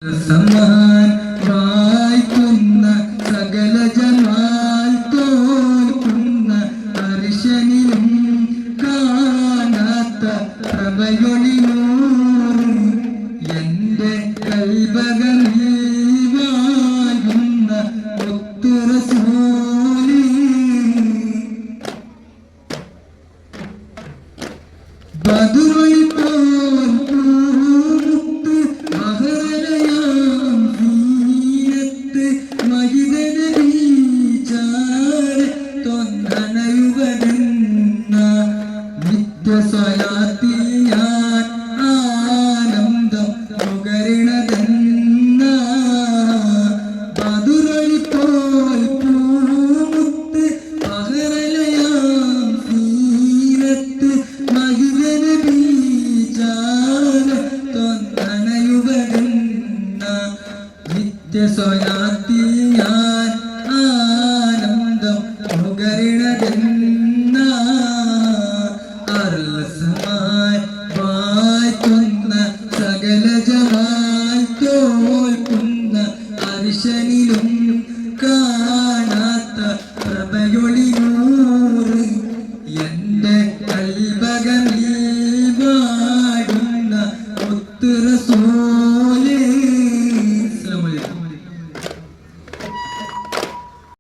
സമാൻ വായിക്കുന്ന സകല ജമാൽ തോൽക്കുന്ന അർശനിലും കാണാത്ത പ്രഭയൊളിനൂറും എന്റെ കൽബകളിൽ വാഴുന്ന മുത്തുറസൂലി ബദുറൊളി സ്വലാത്തിയാൻ ആനന്ദം നുകരണതെന്ന ബദുറൊളിപോൽ പൂമുത്ത് പകരലയാം സീനത്ത് മഹിതന ബീജാന തൊന്നണയുവരുന്ന നിത്യ സ്വലാത്തിയാൻ